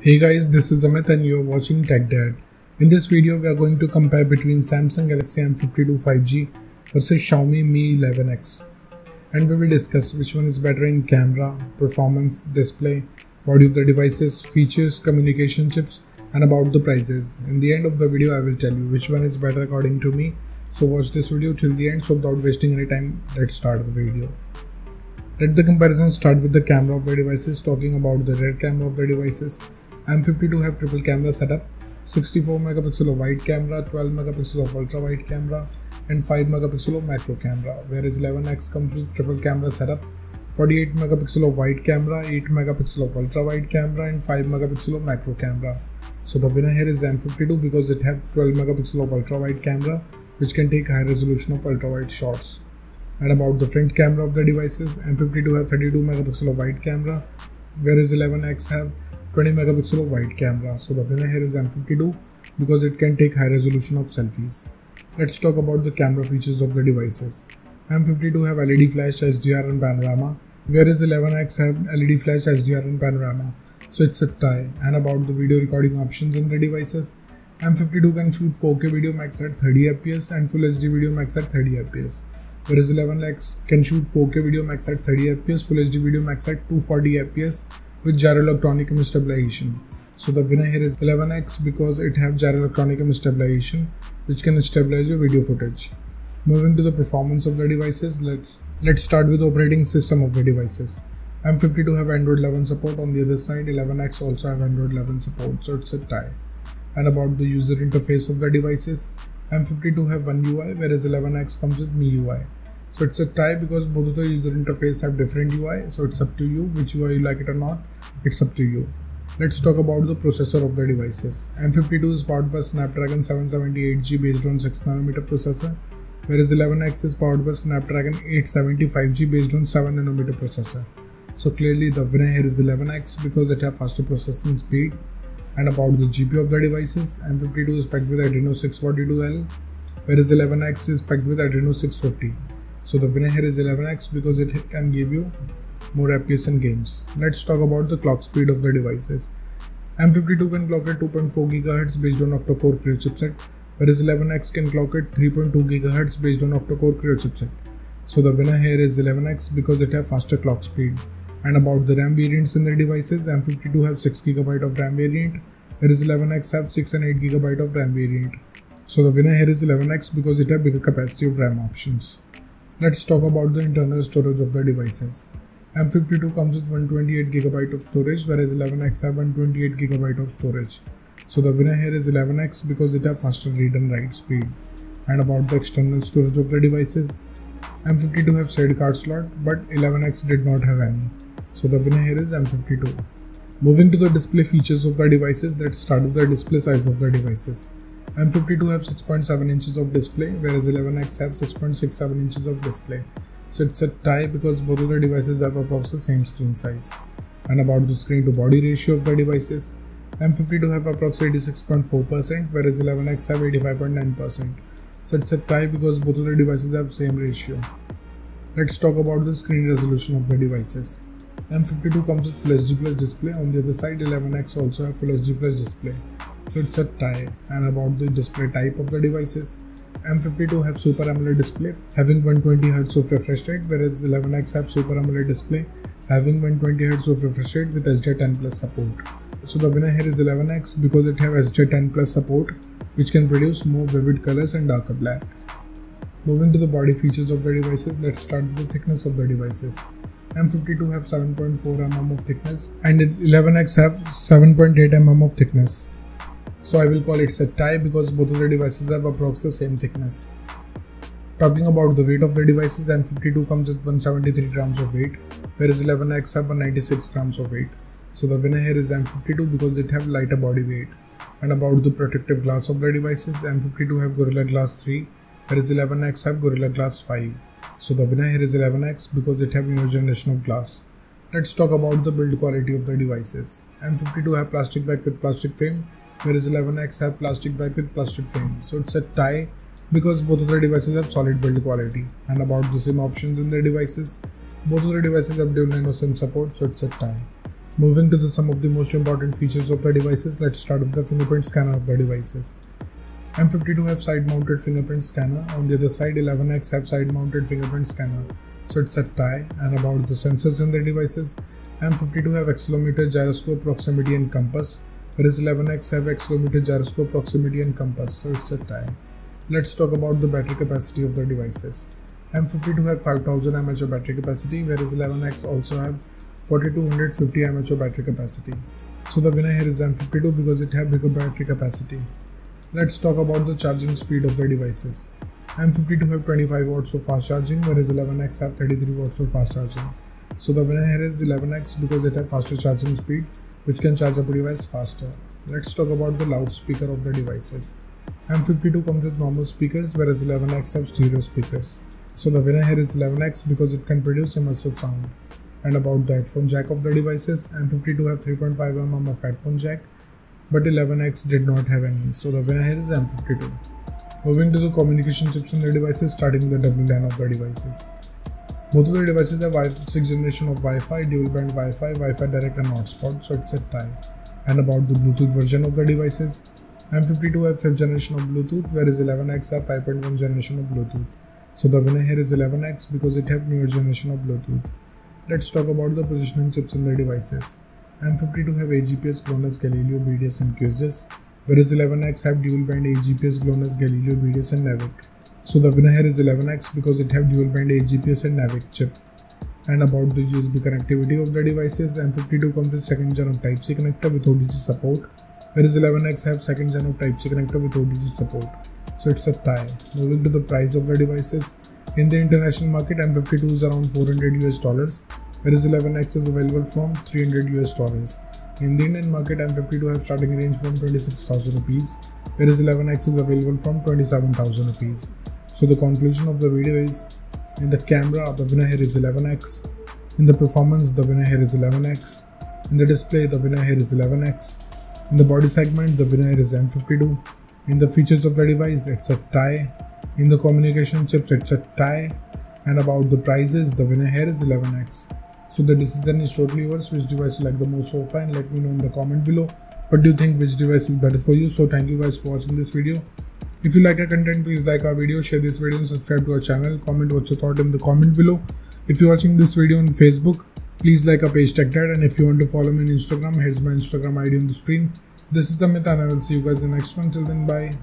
Hey guys, this is Amit and you are watching Tech Dad. In this video, we are going to compare between Samsung Galaxy M52 5G versus Xiaomi Mi 11X. And we will discuss which one is better in camera, performance, display, body of the devices, features, communication chips, and about the prices. In the end of the video, I will tell you which one is better according to me. So watch this video till the end. So without wasting any time, let's start the video. Let the comparison start with the camera of the devices. Talking about the rear camera of the devices, M52 have triple camera setup, 64 megapixel of wide camera, 12 megapixel of ultra wide camera, and 5 megapixel of macro camera, whereas 11X comes with triple camera setup, 48 megapixel of wide camera, 8 megapixel of ultra wide camera, and 5 megapixel of macro camera. So the winner here is M52 because it have 12 megapixel of ultra wide camera, which can take high resolution of ultra wide shots. And about the front camera of the devices, M52 have 32 megapixel of wide camera, whereas 11X have 20 megapixel of wide camera. So the winner here is M52 because it can take high resolution of selfies. Let's talk about the camera features of the devices. M52 have LED flash, HDR and panorama, whereas 11X have LED flash, HDR and panorama. So it's a tie. And about the video recording options in the devices, M52 can shoot 4K video max at 30 fps and Full HD video max at 30 fps. Whereas 11X can shoot 4K video max at 30 fps, Full HD video max at 240 fps with gyro electronic image stabilization. So the winner here is 11X because it have gyro electronic image stabilization, which can stabilize your video footage. Moving to the performance of the devices, let's start with the operating system of the devices. M52 have Android 11 support. On the other side, 11X also have Android 11 support, so it's a tie. And about the user interface of the devices, M52 have one UI, whereas 11X comes with MIUI. So it's a tie because both of the user interface have different UI, so it's up to you which UI you like it or not, it's up to you. Let's talk about the processor of the devices. M52 is powered by Snapdragon 778G based on 6nm processor, whereas 11X is powered by Snapdragon 875G based on 7nm processor. So clearly the winner here is 11X because it has faster processing speed. And about the GPU of the devices, M52 is packed with Adreno 642L, whereas 11X is packed with Adreno 650. So the winner here is 11X because it can give you more FPS in games. Let's talk about the clock speed of the devices. M52 can clock at 2.4 GHz based on octa-core Creo chipset, whereas 11X can clock at 3.2 GHz based on octa-core Creo chipset. So the winner here is 11X because it has faster clock speed. And about the RAM variants in the devices, M52 have 6GB of RAM variant, whereas 11X have 6 and 8GB of RAM variant. So the winner here is 11X because it has bigger capacity of RAM options. Let's talk about the internal storage of the devices. M52 comes with 128GB of storage, whereas 11X have 128GB of storage. So the winner here is 11X because it has faster read and write speed. And about the external storage of the devices, M52 have shared card slot, but 11X did not have any. So the winner here is M52. Moving to the display features of the devices, let's start with the display size of the devices. M52 have 6.7 inches of display, whereas 11X have 6.67 inches of display. So it's a tie because both of the devices have approximately the same screen size. And about the screen to body ratio of the devices, M52 have approximately 86.4%, whereas 11X have 85.9%. So it's a tie because both of the devices have same ratio. Let's talk about the screen resolution of the devices. M52 comes with Full HD Plus display. On the other side, 11X also have Full HD Plus display. So it's a tie. And about the display type of the devices, M52 have Super AMOLED display having 120Hz of refresh rate, whereas 11X have Super AMOLED display having 120Hz of refresh rate with HDR10 Plus support. So the winner here is 11X because it have HDR10 Plus support, which can produce more vivid colors and darker black. Moving to the body features of the devices, let's start with the thickness of the devices. M52 have 7.4 mm of thickness and 11X have 7.8 mm of thickness. So I will call it a tie because both of the devices have approximately the same thickness. Talking about the weight of the devices, M52 comes with 173 grams of weight, whereas 11X have 196 grams of weight. So the winner here is M52 because it have lighter body weight. And about the protective glass of the devices, M52 have Gorilla Glass 3, whereas 11X have Gorilla Glass 5. So the winner here is 11X because it have new generation of glass. Let's talk about the build quality of the devices. M52 have plastic back with plastic frame, whereas 11X have plastic back with plastic frame. So it's a tie because both of the devices have solid build quality. And about the SIM options in the devices, both of the devices have dual nano SIM support, so it's a tie. Moving to some of the most important features of the devices, let's start with the fingerprint scanner of the devices. M52 have side-mounted fingerprint scanner. On the other side, 11X have side-mounted fingerprint scanner. So it's a tie. And about the sensors in the devices, M52 have accelerometer, gyroscope, proximity and compass, whereas 11X have accelerometer, gyroscope, proximity and compass. So it's a tie. Let's talk about the battery capacity of the devices. M52 have 5000 mAh of battery capacity, whereas 11X also have 4250 mAh of battery capacity. So the winner here is M52 because it have bigger battery capacity. Let's talk about the charging speed of the devices. M52 have 25 watts of fast charging, whereas 11X have 33 watts of fast charging. So the winner here is 11X because it have faster charging speed, which can charge up a device faster. Let's talk about the loudspeaker of the devices. M52 comes with normal speakers, whereas 11X have stereo speakers. So the winner here is 11X because it can produce immersive sound. And about the headphone jack of the devices, M52 have 3.5mm of headphone jack, but 11X did not have any. So the winner here is M52. Moving to the communication chips in the devices, starting with the WLAN of the devices. Both of the devices have 6th generation of Wi-Fi, dual band Wi-Fi, Wi-Fi direct and hotspot, so it's a tie. And about the Bluetooth version of the devices, M52 have 5th generation of Bluetooth, whereas 11X have 5.1 generation of Bluetooth. So the winner here is 11X because it have newer generation of Bluetooth. Let's talk about the positioning chips in the devices. M52 have AGPS, GLONASS, Galileo, BDS and QSS, whereas 11X have dual band AGPS, GLONASS, Galileo, BDS and NAVIC. So the winner here is 11X because it have dual band AGPS and NAVIC chip. And about the USB connectivity of the devices, M52 comes with 2nd gen of Type-C connector with OTG support, whereas 11X have 2nd gen of Type-C connector with OTG support. So it's a tie. Moving to the price of the devices. In the international market, M52 is around $400 whereas 11X is available from $300 In the Indian market, M52 have starting range from 26,000 rupees, whereas 11X is available from 27,000 rupees. So the conclusion of the video is, in the camera, the winner here is 11X. In the performance, the winner here is 11X. In the display, the winner here is 11X. In the body segment, the winner here is M52. In the features of the device, it's a tie. In the communication chips, it's a tie. And about the prices, the winner here is 11X. So the decision is totally yours. Which device you like the most so far, and let me know in the comment below. What do you think, which device is better for you? So thank you guys for watching this video. If you like our content, please like our video, share this video and subscribe to our channel. Comment what you thought in the comment below. If you're watching this video on Facebook, please like our page TechDad, and if you want to follow me on Instagram, here's my Instagram ID on the screen. This is Amit and I will see you guys in the next one. Till then, bye.